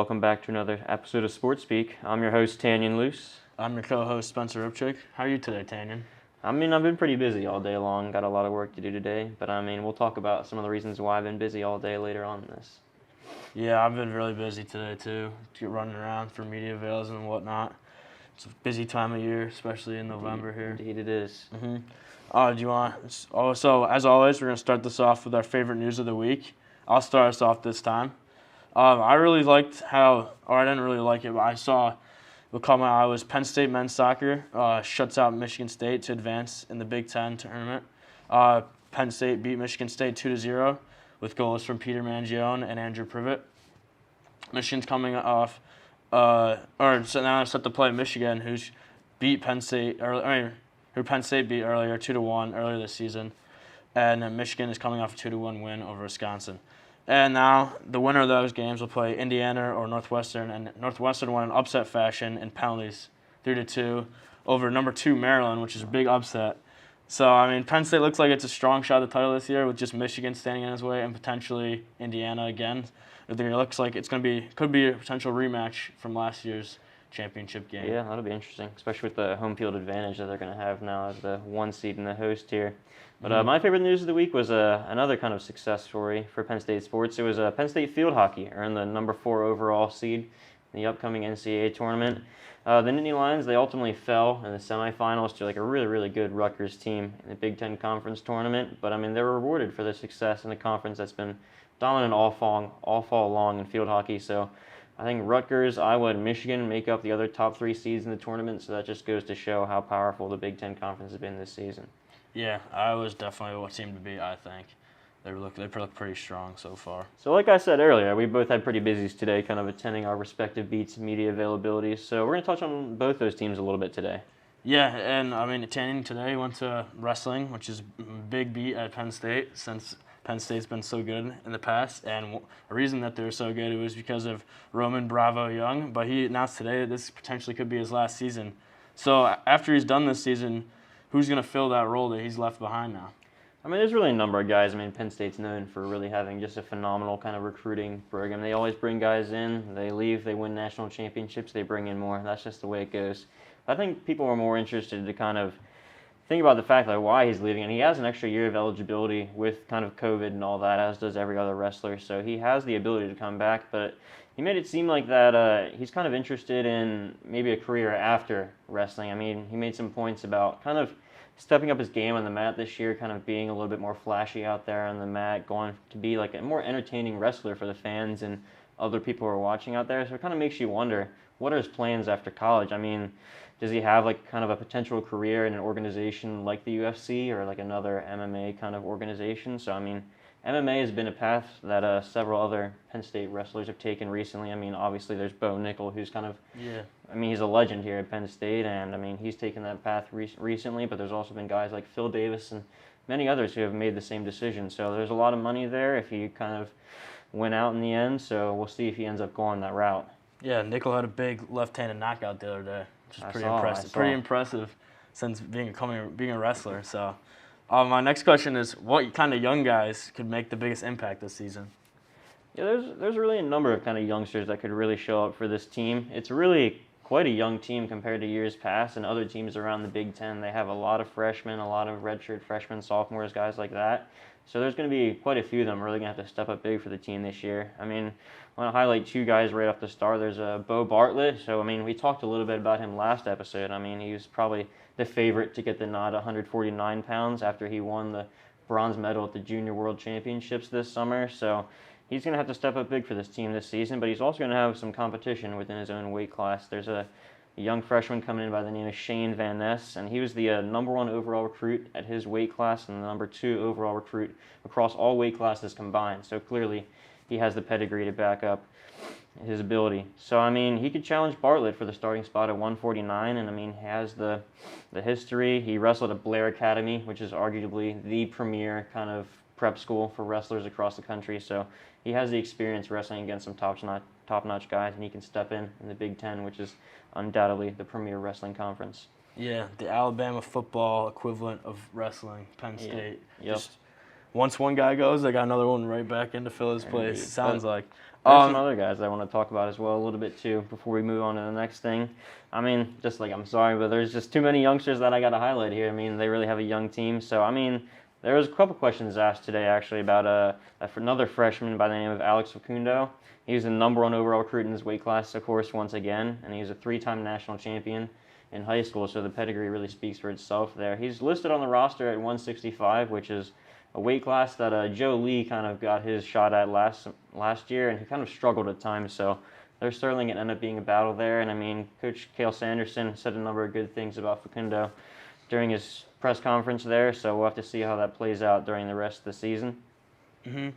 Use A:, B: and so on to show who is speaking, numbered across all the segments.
A: welcome back to another episode of Sports Speak. I'm your host, Tanyon Loose.
B: I'm your co-host, Spencer Ripchik. How are you today, Tanyon?
A: I've been pretty busy all day long. Got a lot of work to do today, but we'll talk about some of the reasons why I've been busy all day later on in this.
B: Yeah, I've been really busy today, too. Running around for media avails and whatnot. It's a busy time of year, especially in November here.
A: Indeed it is.
B: Do you want? So, as always, we're going to start this off with our favorite news of the week. I'll start us off this time. I really liked I didn't really like it, but I saw what caught my eye was Penn State men's soccer shuts out Michigan State to advance in the Big Ten tournament. Penn State beat Michigan State 2-0 with goals from Peter Mangione and Andrew Privet. Michigan's coming off, so now it's set to play Michigan, who beat Penn State who Penn State beat earlier 2-1 earlier this season, and Michigan is coming off a 2-1 win over Wisconsin. And now the winner of those games will play Indiana or Northwestern, and Northwestern won in upset fashion in penalties, 3-2 over number 2 Maryland, which is a big upset. So Penn State looks like it's a strong shot at the title this year, with just Michigan standing in his way and potentially Indiana again. I think it looks like could be a potential rematch from last year's championship game.
A: Yeah, that'll be interesting, especially with the home field advantage that they're going to have now as the 1 seed and the host here. But my favorite news of the week was another kind of success story for Penn State sports. It was Penn State field hockey earned the number 4 overall seed in the upcoming NCAA tournament. The Nittany Lions, they ultimately fell in the semifinals to a really, really good Rutgers team in the Big Ten Conference tournament. But they were rewarded for their success in a conference that's been dominant all fall long in field hockey. So I think Rutgers, Iowa, and Michigan make up the other top 3 seeds in the tournament. So that just goes to show how powerful the Big Ten Conference has been this season.
B: Yeah, Iowa's definitely what team to beat, I think. They look pretty strong so far.
A: So like I said earlier, we both had pretty busies today, kind of attending our respective beats and media availabilities. So we're going to touch on both those teams a little bit today.
B: Yeah, and Tanyon today went to wrestling, which is a big beat at Penn State since Penn State's been so good in the past. And a reason that they're so good was because of Roman Bravo Young. But he announced today that this potentially could be his last season. So after he's done this season, who's going to fill that role that he's left behind now?
A: There's really a number of guys. Penn State's known for really having just a phenomenal kind of recruiting program. They always bring guys in, they leave, they win national championships, they bring in more. That's just the way it goes. I think people are more interested to kind of think about the fact that why he's leaving. And he has an extra year of eligibility with kind of COVID and all that, as does every other wrestler. So he has the ability to come back, but he made it seem like that he's kind of interested in maybe a career after wrestling. He made some points about kind of stepping up his game on the mat this year, kind of being a little bit more flashy out there on the mat, going to be like a more entertaining wrestler for the fans and other people who are watching out there. So it kind of makes you wonder, what are his plans after college? Does he have kind of a potential career in an organization like the UFC or like another MMA kind of organization? So MMA has been a path that several other Penn State wrestlers have taken recently. Obviously there's Bo Nickel, who's kind of, he's a legend here at Penn State, and he's taken that path recently, but there's also been guys like Phil Davis and many others who have made the same decision. So there's a lot of money there if he kind of went out in the end, so we'll see if he ends up going that route.
B: Yeah, Nickel had a big left-handed knockout the other day, which is pretty impressive. Pretty impressive since being a wrestler, so... my next question is, what kind of young guys could make the biggest impact this season?
A: Yeah, there's really a number of kind of youngsters that could really show up for this team. It's really quite a young team compared to years past, and other teams around the Big Ten. They have a lot of freshmen, a lot of redshirt freshmen, sophomores, guys like that. So there's going to be quite a few of them really going to have to step up big for the team this year. I want to highlight 2 guys right off the start. There's Bo Bartlett. So, we talked a little bit about him last episode. He was probably the favorite to get the nod, 149 pounds, after he won the bronze medal at the Junior World Championships this summer. So he's going to have to step up big for this team this season, but he's also going to have some competition within his own weight class. There's a young freshman coming in by the name of Shane Van Ness, and he was the number 1 overall recruit at his weight class and the number 2 overall recruit across all weight classes combined. So clearly he has the pedigree to back up his ability. So, he could challenge Bartlett for the starting spot at 149, and, he has the history. He wrestled at Blair Academy, which is arguably the premier kind of prep school for wrestlers across the country. So he has the experience wrestling against some top-notch guys, and he can step in the Big Ten, which is undoubtedly the premier wrestling conference.
B: Yeah, the Alabama football equivalent of wrestling, Penn State.
A: Yep.
B: once one guy goes, they got another one right back in to fill his place.
A: Indeed.
B: Sounds like.
A: There's some other guys I want to talk about as well a little bit too before we move on to the next thing. I mean, I'm sorry, but there's just too many youngsters that I got to highlight here. I mean, they really have a young team. So, I mean, there was a couple questions asked today actually about another freshman by the name of Alex Facundo. He was the number 1 overall recruit in his weight class, of course, once again, and he was a 3-time national champion in high school, so the pedigree really speaks for itself there. He's listed on the roster at 165, which is a weight class that Joe Lee kind of got his shot at last year, and he kind of struggled at times, so there's certainly going to end up being a battle there. And I mean, Coach Cael Sanderson said a number of good things about Facundo during his press conference there, so we'll have to see how that plays out during the rest of the season.
B: Mm-hmm.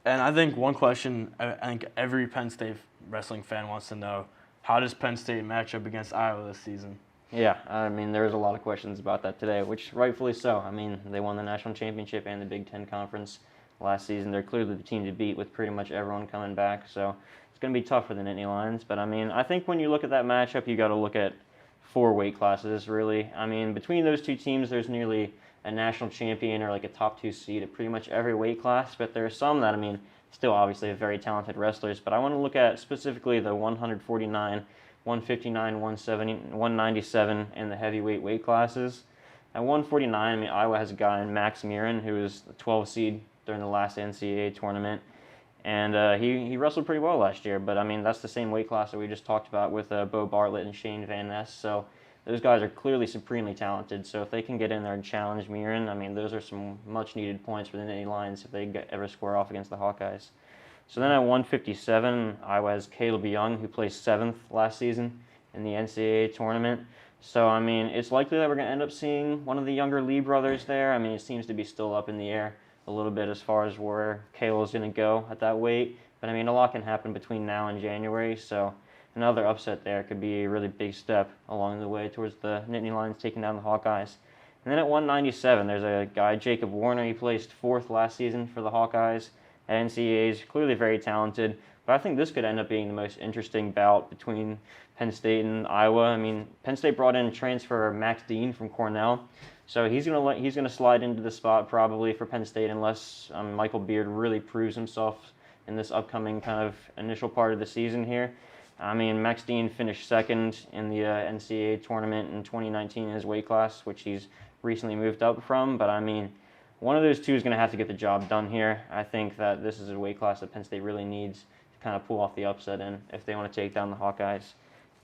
B: And I think one question I think every Penn State wrestling fan wants to know, how does Penn State match up against Iowa this season?
A: Yeah, I mean, there's a lot of questions about that today, which rightfully so. I mean, they won the national championship and the Big Ten Conference last season. They're clearly the team to beat with pretty much everyone coming back, so it's going to be tough for the Nittany Lions. But, I mean, I think when you look at that matchup, you got to look at 4 weight classes, really. I mean, between those two teams, there's nearly a national champion or like a top 2 seed at pretty much every weight class, but there are some that, I mean, still obviously have very talented wrestlers, but I want to look at specifically the 149, 159, 170, 197, and the heavyweight weight classes. At 149, I mean, Iowa has a guy, Max Murin, who was the 12 seed during the last NCAA tournament, and he wrestled pretty well last year, but I mean, that's the same weight class that we just talked about with Bo Bartlett and Shane Van Ness, so those guys are clearly supremely talented, so if they can get in there and challenge Murin, I mean, those are some much-needed points for the Nittany Lions if they ever square off against the Hawkeyes. So then at 157, Iowa has Caleb Young, who placed 7th last season in the NCAA tournament. So, I mean, it's likely that we're going to end up seeing one of the younger Lee brothers there. I mean, it seems to be still up in the air a little bit as far as where Caleb is going to go at that weight. But, I mean, a lot can happen between now and January, so another upset there could be a really big step along the way towards the Nittany Lions taking down the Hawkeyes. And then at 197, there's a guy, Jacob Warner. He placed 4th last season for the Hawkeyes at NCAAs, clearly very talented. But I think this could end up being the most interesting bout between Penn State and Iowa. I mean, Penn State brought in transfer Max Dean from Cornell, so he's gonna slide into the spot probably for Penn State unless Michael Beard really proves himself in this upcoming kind of initial part of the season here. I mean, Max Dean finished 2nd in the NCAA tournament in 2019 in his weight class, which he's recently moved up from. But I mean, one of those two is going to have to get the job done here. I think that this is a weight class that Penn State really needs to kind of pull off the upset in if they want to take down the Hawkeyes.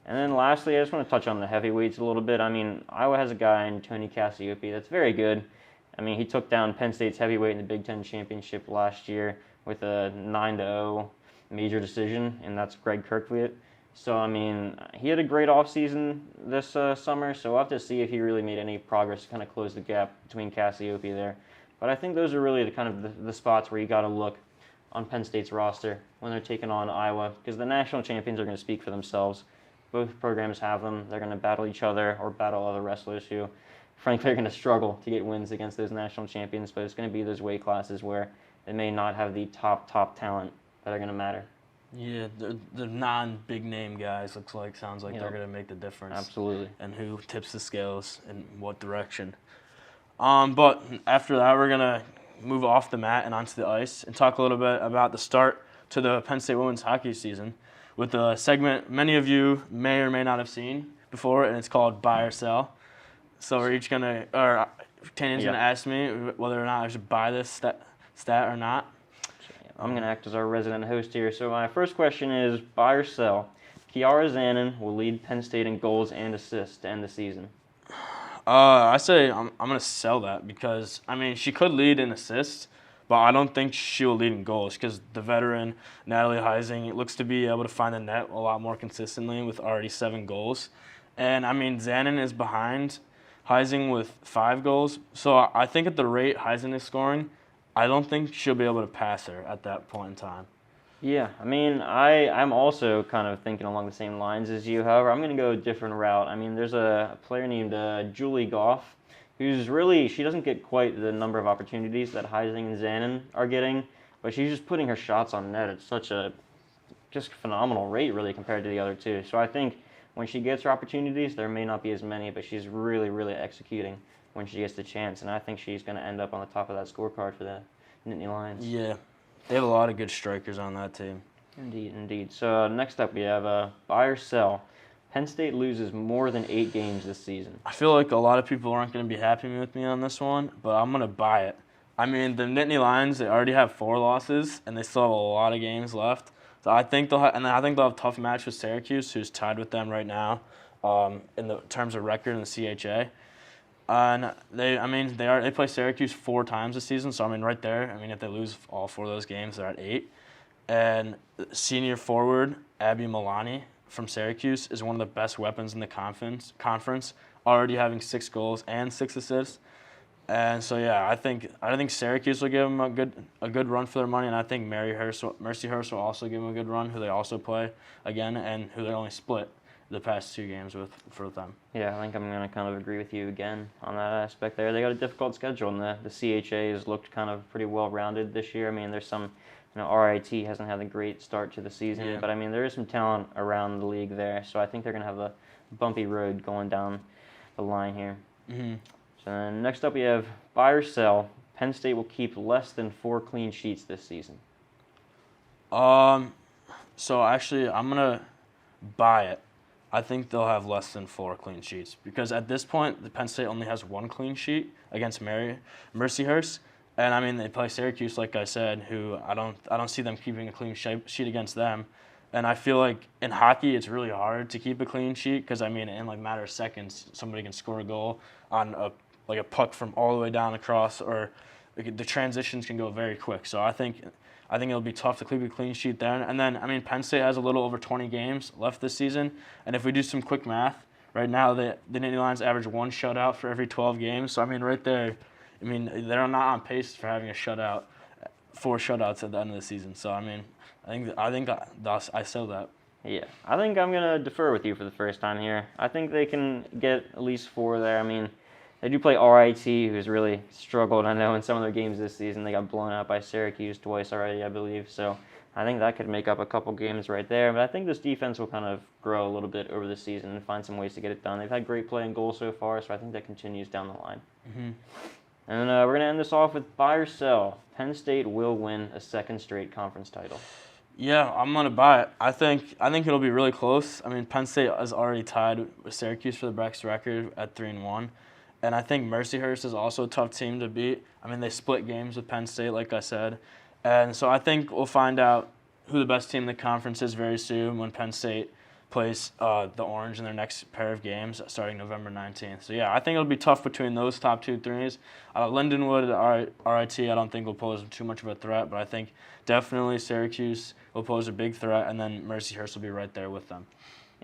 A: And then lastly, I just want to touch on the heavyweights a little bit. I mean, Iowa has a guy in Tony Cassiope that's very good. I mean, he took down Penn State's heavyweight in the Big Ten Championship last year with a 9-0 major decision, and that's Greg Kirkviet. So, I mean, he had a great offseason this summer, so we'll have to see if he really made any progress to kind of close the gap between Cassiope there. But I think those are really the spots where you got to look on Penn State's roster when they're taking on Iowa, because the national champions are going to speak for themselves. Both programs have them. They're going to battle each other or battle other wrestlers who, frankly, are going to struggle to get wins against those national champions, but it's going to be those weight classes where they may not have the top talent that are going to matter.
B: Yeah, the non-big name guys sounds like they're going to make the difference.
A: Absolutely.
B: And who tips the scales in what direction. But after that, we're going to move off the mat and onto the ice and talk a little bit about the start to the Penn State women's hockey season with a segment many of you may or may not have seen before, and it's called Buy or Sell. So we're each going to, or Tanyon's going to ask me whether or not I should buy this stat or not.
A: I'm going to act as our resident host here. So my first question is, buy or sell? Kiara Zanin will lead Penn State in goals and assists to end the season.
B: I say I'm going to sell that because, I mean, she could lead in assists, but I don't think she will lead in goals because the veteran, Natalie Heising, looks to be able to find the net a lot more consistently with already 7 goals. And, I mean, Zanin is behind Heising with 5 goals. So I think at the rate Heising is scoring, I don't think she'll be able to pass her at that point in time.
A: Yeah, I mean, I'm also kind of thinking along the same lines as you. However, I'm going to go a different route. I mean, there's a player named Julie Goff, who's really, she doesn't get quite the number of opportunities that Heising and Zanin are getting, but she's just putting her shots on net at such a just phenomenal rate, really, compared to the other two. So I think when she gets her opportunities, there may not be as many, but she's really, really executing when she gets the chance, and I think she's going to end up on the top of that scorecard for the Nittany Lions.
B: Yeah, they have a lot of good strikers on that team.
A: Indeed, indeed. So next up we have buy or sell. Penn State loses more than 8 games this season.
B: I feel like a lot of people aren't going to be happy with me on this one, but I'm going to buy it. I mean, the Nittany Lions, they already have 4 losses, and they still have a lot of games left. So I think they'll have a tough match with Syracuse, who's tied with them right now in the terms of record in the CHA. And they play Syracuse 4 times this season, so right there. If they lose all 4 of those games, they're at 8. And senior forward Abby Milani from Syracuse is one of the best weapons in the conference, already having 6 goals and 6 assists. And so I think Syracuse will give them a good run for their money, and I think Mercyhurst will also give them a good run, who they also play again, and who they only split the past 2 games for them.
A: Yeah, I think I'm going to kind of agree with you again on that aspect there. They got a difficult schedule, and the CHA has looked kind of pretty well-rounded this year. There's some, RIT hasn't had a great start to the season, but there is some talent around the league there, so I think they're going to have a bumpy road going down the line here.
B: Mm-hmm.
A: So then next up we have buy or sell. Penn State will keep less than 4 clean sheets this season.
B: So actually, I'm going to buy it. I think they'll have less than 4 clean sheets because at this point, the Penn State only has 1 clean sheet against Mercyhurst, and they play Syracuse, like I said, who I don't see them keeping a clean sheet against them, and I feel like in hockey it's really hard to keep a clean sheet because in a matter of seconds somebody can score a goal on a puck from all the way down across, or the transitions can go very quick. So I think it'll be tough to keep a clean sheet there. And then, Penn State has a little over 20 games left this season. And if we do some quick math, right now the Nittany Lions average 1 shutout for every 12 games. So, right there, they're not on pace for having 4 shutouts at the end of the season. So, I think I sell that.
A: Yeah, I think I'm going to defer with you for the first time here. I think they can get at least 4 there. They do play RIT, who's really struggled, I know, in some of their games this season. They got blown out by Syracuse twice already, I believe. So I think that could make up a couple games right there. But I think this defense will kind of grow a little bit over the season and find some ways to get it done. They've had great play and goal so far, so I think that continues down the line.
B: Mm-hmm.
A: And we're going to end this off with buy or sell. Penn State will win a 2nd straight conference title.
B: Yeah, I'm going to buy it. I think it'll be really close. Penn State is already tied with Syracuse for the Breck's record at 3-1. And I think Mercyhurst is also a tough team to beat. They split games with Penn State, like I said. And so I think we'll find out who the best team in the conference is very soon when Penn State plays the Orange in their next pair of games starting November 19th. So, I think it'll be tough between those top 2 threes. Lindenwood, RIT, I don't think will pose too much of a threat, but I think definitely Syracuse will pose a big threat, and then Mercyhurst will be right there with them.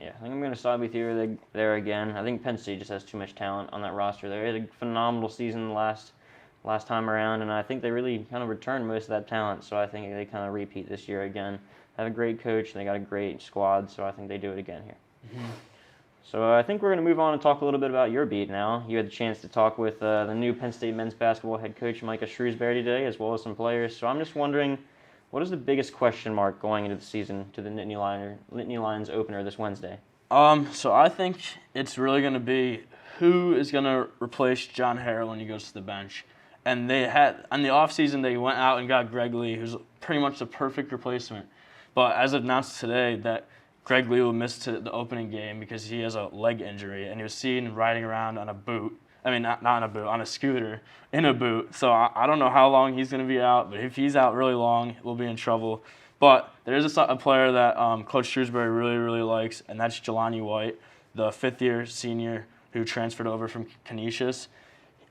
A: Yeah, I think I'm going to side with you there again. I think Penn State just has too much talent on that roster. They had a phenomenal season last time around, and I think they really kind of returned most of that talent. So I think they kind of repeat this year again. They have a great coach, and they got a great squad, so I think they do it again here.
B: Mm-hmm.
A: So I think we're going to move on and talk a little bit about your beat now. You had the chance to talk with the new Penn State men's basketball head coach, Micah Shrewsbury, today, as well as some players. So I'm just wondering, what is the biggest question mark going into the season to the Nittany Lions opener this Wednesday?
B: So I think it's really going to be who is going to replace John Harrell when he goes to the bench. And they had, in the offseason, they went out and got Greg Lee, who's pretty much the perfect replacement. But as announced today, that Greg Lee will miss the opening game because he has a leg injury, and he was seen riding around on a boot. Not on a boot, on a scooter, in a boot. So I don't know how long he's going to be out, but if he's out really long, we'll be in trouble. But there is a player that Coach Shrewsbury really, really likes, and that's Jelani White, the 5th-year senior who transferred over from Canisius.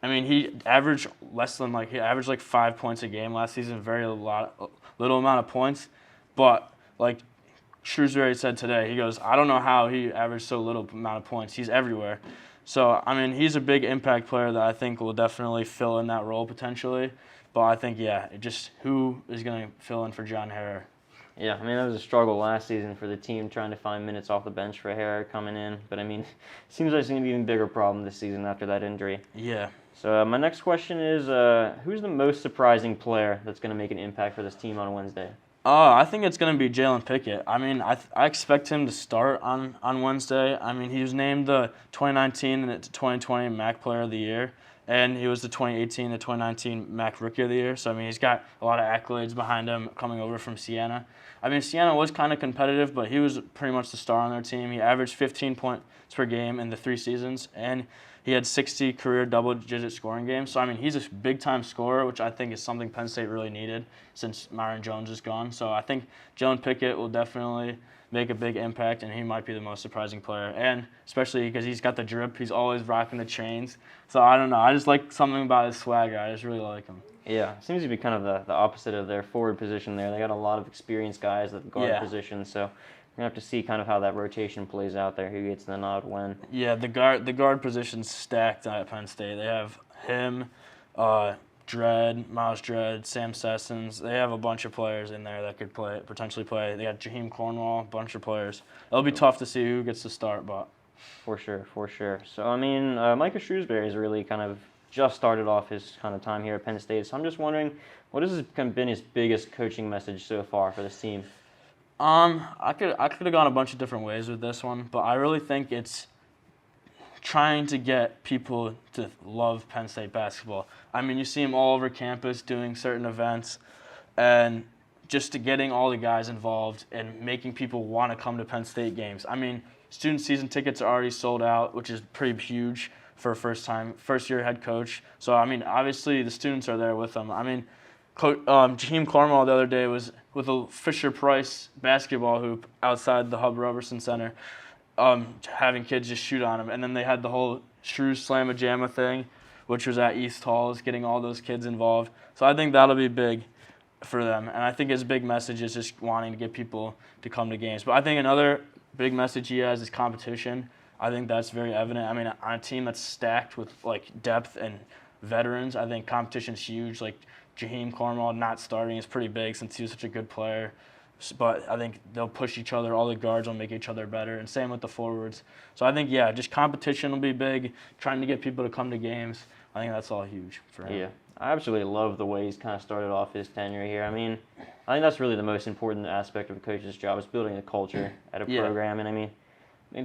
B: He averaged like 5 points a game last season, little amount of points. But like Shrewsbury said today, he goes, I don't know how he averaged so little amount of points. He's everywhere. So, he's a big impact player that I think will definitely fill in that role potentially. But I think, just who is going to fill in for John Harrer?
A: Yeah, that was a struggle last season for the team trying to find minutes off the bench for Harrer coming in. But, it seems like it's going to be an even bigger problem this season after that injury.
B: Yeah.
A: So, my next question is, who's the most surprising player that's going to make an impact for this team on Wednesday?
B: I think it's going to be Jalen Pickett. I expect him to start on Wednesday. He was named the 2019 and 2020 MAC Player of the Year, and he was the 2018 to 2019 MAC Rookie of the Year. So, I mean, he's got a lot of accolades behind him coming over from Siena. I mean, Siena was kind of competitive, but he was pretty much the star on their team. He averaged 15 points per game in the 3 seasons, and he had 60 career double-digit scoring games. So, I mean, he's a big-time scorer, which I think is something Penn State really needed since Myron Jones is gone. So, I think Jalen Pickett will definitely make a big impact, and he might be the most surprising player. And especially because he's got the drip. He's always rocking the chains. So, I don't know. I just like something about his swagger. I just really like him.
A: Yeah, seems to be kind of the opposite of their forward position there. They got a lot of experienced guys at the guard position, so we're going to have to see kind of how that rotation plays out there, who gets the nod when.
B: Yeah, the guard position's stacked at Penn State. They have him, Miles Dredd, Sam Sessons. They have a bunch of players in there that could potentially play. They got Jaheim Cornwall, a bunch of players. It'll be tough to see who gets to start, but.
A: For sure. So, I mean, Micah Shrewsbury's really kind of just started off his kind of time here at Penn State. So I'm just wondering, what has been his biggest coaching message so far for this team?
B: I could have gone a bunch of different ways with this one, but I really think it's trying to get people to love Penn State basketball. I mean, you see him all over campus doing certain events, and just to getting all the guys involved and making people want to come to Penn State games. I mean, student season tickets are already sold out, which is pretty huge for a first-year head coach. So, I mean, obviously the students are there with them. I mean, Jaheim Cornwall the other day was with a Fisher-Price basketball hoop outside the Hub Robertson Center, having kids just shoot on him. And then they had the whole Shrews Slamma-Jamma thing, which was at East Halls, getting all those kids involved. So I think that'll be big for them. And I think his big message is just wanting to get people to come to games. But I think another big message he has is competition. I think that's very evident. I mean, on a team that's stacked with, like, depth and veterans, I think competition's huge. Like, Jaheim Cornwall not starting is pretty big since he was such a good player. But I think they'll push each other. All the guards will make each other better, and same with the forwards. So I think, yeah, just competition will be big, trying to get people to come to games. I think that's all huge for him.
A: Yeah, I absolutely love the way he's kind of started off his tenure here. I mean, I think that's really the most important aspect of a coach's job is building a culture at a program. And I mean,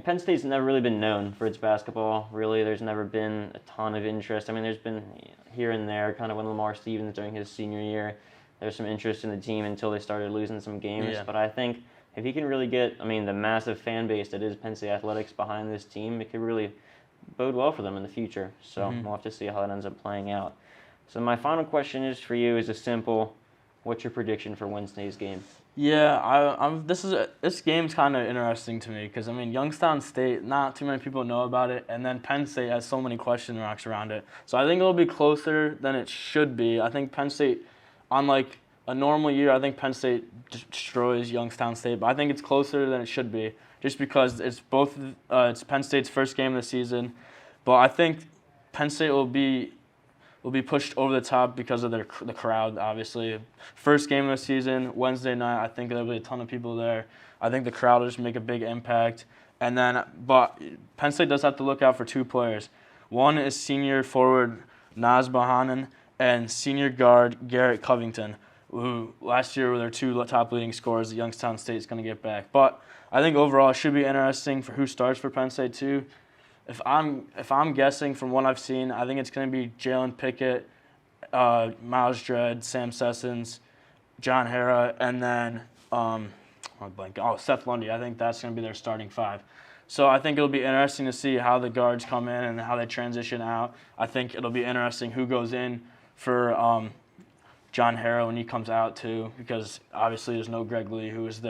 A: Penn State's never really been known for its basketball, really. There's never been a ton of interest. I mean, there's been here and there, kind of when Lamar Stevens during his senior year, there's some interest in the team until they started losing some games.
B: Yeah.
A: But I think if he can really get, the massive fan base that is Penn State Athletics behind this team, it could really bode well for them in the future. So we'll have to see how that ends up playing out. So my final question is for you is a simple, what's your prediction for Wednesday's game?
B: Yeah, this game's kind of interesting to me because, I mean, Youngstown State, not too many people know about it, and then Penn State has so many question marks around it. So I think it'll be closer than it should be. I think Penn State, on like a normal year, I think Penn State destroys Youngstown State, but I think it's closer than it should be just because it's it's Penn State's first game of the season. But I think Penn State will be pushed over the top because of the crowd, obviously. First game of the season, Wednesday night, I think there'll be a ton of people there. I think the crowd will just make a big impact. But Penn State does have to look out for 2 players. One is senior forward Naz Bahanan and senior guard Garrett Covington, who last year were their 2 top leading scorers that Youngstown State is going to get back. But I think overall it should be interesting for who starts for Penn State too. If I'm guessing from what I've seen, I think it's going to be Jalen Pickett, Miles Dredd, Sam Sessons, John Hara, and then Seth Lundy. I think that's going to be their starting 5. So I think it'll be interesting to see how the guards come in and how they transition out. I think it'll be interesting who goes in for John Hara when he comes out too, because obviously there's no Greg Lee, who is he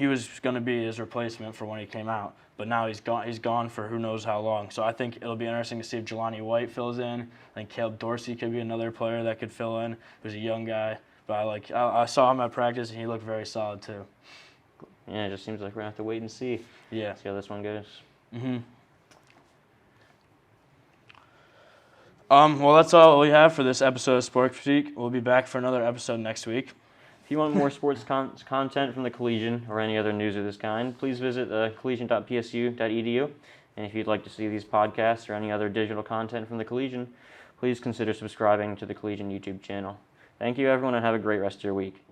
B: was going to be his replacement for when he came out. But now he's gone for who knows how long. So I think it'll be interesting to see if Jelani White fills in. I think Caleb Dorsey could be another player that could fill in. Who's a young guy. But I saw him at practice, and he looked very solid too.
A: Yeah, it just seems like we're going to have to wait and see.
B: Yeah.
A: See how this one goes.
B: Well, that's all we have for this episode of Sports Speak. We'll be back for another episode next week.
A: If you want more sports content from the Collegian or any other news of this kind, please visit collegian.psu.edu. And if you'd like to see these podcasts or any other digital content from the Collegian, please consider subscribing to the Collegian YouTube channel. Thank you, everyone, and have a great rest of your week.